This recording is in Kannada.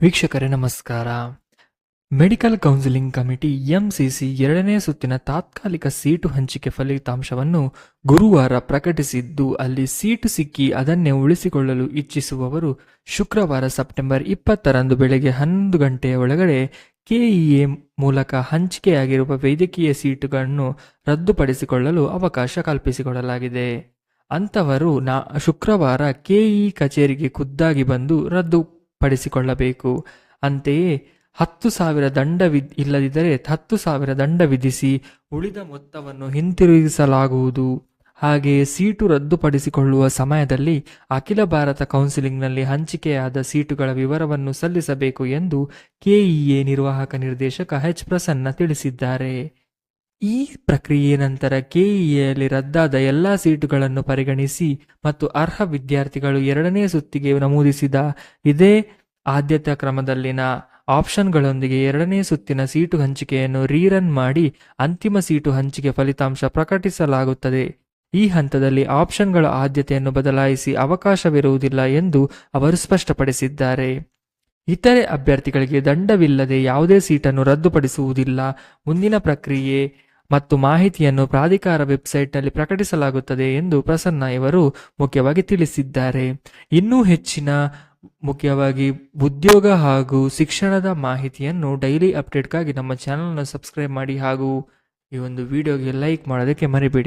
ವೀಕ್ಷಕರೇ ನಮಸ್ಕಾರ. ಮೆಡಿಕಲ್ ಕೌನ್ಸಿಲಿಂಗ್ ಕಮಿಟಿ ಎಂಸಿಸಿ 2ನೇ ಸುತ್ತಿನ ತಾತ್ಕಾಲಿಕ ಸೀಟು ಹಂಚಿಕೆ ಫಲಿತಾಂಶವನ್ನು ಗುರುವಾರ ಪ್ರಕಟಿಸಿದ್ದು, ಅಲ್ಲಿ ಸೀಟು ಸಿಕ್ಕಿ ಅದನ್ನೇ ಉಳಿಸಿಕೊಳ್ಳಲು ಇಚ್ಛಿಸುವವರು ಶುಕ್ರವಾರ ಸೆಪ್ಟೆಂಬರ್ 20ರಂದು ಬೆಳಗ್ಗೆ 11 ಗಂಟೆಯ ಒಳಗಡೆ ಕೆಇಎ ಮೂಲಕ ಹಂಚಿಕೆಯಾಗಿರುವ ವೈದ್ಯಕೀಯ ಸೀಟುಗಳನ್ನು ರದ್ದುಪಡಿಸಿಕೊಳ್ಳಲು ಅವಕಾಶ ಕಲ್ಪಿಸಿಕೊಡಲಾಗಿದೆ. ಅಂಥವರು ಶುಕ್ರವಾರ ಕೆಇ ಕಚೇರಿಗೆ ಖುದ್ದಾಗಿ ಬಂದು ರದ್ದುಪಡಿಸಿಕೊಳ್ಳಬೇಕು. ಅಂತೆಯೇ 10,000 ಇಲ್ಲದಿದ್ದರೆ 10,000 ದಂಡ ವಿಧಿಸಿ ಉಳಿದ ಮೊತ್ತವನ್ನು ಹಿಂತಿರುಗಿಸಲಾಗುವುದು. ಹಾಗೆಯೇ ಸೀಟು ರದ್ದುಪಡಿಸಿಕೊಳ್ಳುವ ಸಮಯದಲ್ಲಿ ಅಖಿಲ ಭಾರತ ಕೌನ್ಸಿಲಿಂಗ್ನಲ್ಲಿ ಹಂಚಿಕೆಯಾದ ಸೀಟುಗಳ ವಿವರವನ್ನು ಸಲ್ಲಿಸಬೇಕು ಎಂದು ಕೆಇಎ ನಿರ್ವಾಹಕ ನಿರ್ದೇಶಕ ಎಚ್ ಪ್ರಸನ್ನ ತಿಳಿಸಿದ್ದಾರೆ. ಈ ಪ್ರಕ್ರಿಯೆ ನಂತರ ಕೆಇಎಯಲ್ಲಿ ರದ್ದಾದ ಎಲ್ಲಾ ಸೀಟುಗಳನ್ನು ಪರಿಗಣಿಸಿ ಮತ್ತು ಅರ್ಹ ವಿದ್ಯಾರ್ಥಿಗಳು 2ನೇ ಸುತ್ತಿಗೆ ನಮೂದಿಸಿದ ಇದೇ ಆದ್ಯತಾ ಕ್ರಮದಲ್ಲಿನ ಆಪ್ಷನ್ಗಳೊಂದಿಗೆ 2ನೇ ಸುತ್ತಿನ ಸೀಟು ಹಂಚಿಕೆಯನ್ನು ರೀರನ್ ಮಾಡಿ ಅಂತಿಮ ಸೀಟು ಹಂಚಿಕೆ ಫಲಿತಾಂಶ ಪ್ರಕಟಿಸಲಾಗುತ್ತದೆ. ಈ ಹಂತದಲ್ಲಿ ಆಪ್ಷನ್ಗಳ ಆದ್ಯತೆಯನ್ನು ಬದಲಾಯಿಸಿ ಅವಕಾಶವಿರುವುದಿಲ್ಲ ಎಂದು ಅವರು ಸ್ಪಷ್ಟಪಡಿಸಿದ್ದಾರೆ. ಇತರೆ ಅಭ್ಯರ್ಥಿಗಳಿಗೆ ದಂಡವಿಲ್ಲದೆ ಯಾವುದೇ ಸೀಟನ್ನು ರದ್ದುಪಡಿಸುವುದಿಲ್ಲ. ಮುಂದಿನ ಪ್ರಕ್ರಿಯೆ ಮತ್ತು ಮಾಹಿತಿಯನ್ನು ಪ್ರಾಧಿಕಾರ ವೆಬ್ಸೈಟ್ನಲ್ಲಿ ಪ್ರಕಟಿಸಲಾಗುತ್ತದೆ ಎಂದು ಪ್ರಸನ್ನ ಇವರು ಮುಖ್ಯವಾಗಿ ತಿಳಿಸಿದ್ದಾರೆ. ಇನ್ನೂ ಹೆಚ್ಚಿನ ಮುಖ್ಯವಾಗಿ ಉದ್ಯೋಗ ಹಾಗೂ ಶಿಕ್ಷಣದ ಮಾಹಿತಿಯನ್ನು ಡೈಲಿ ಅಪ್ಡೇಟ್ಗಾಗಿ ನಮ್ಮ ಚಾನಲ್ನ ಸಬ್ಸ್ಕ್ರೈಬ್ ಮಾಡಿ ಹಾಗೂ ಈ ಒಂದು ವಿಡಿಯೋಗೆ ಲೈಕ್ ಮಾಡೋದಕ್ಕೆ ಮರಿಬೇಡಿ.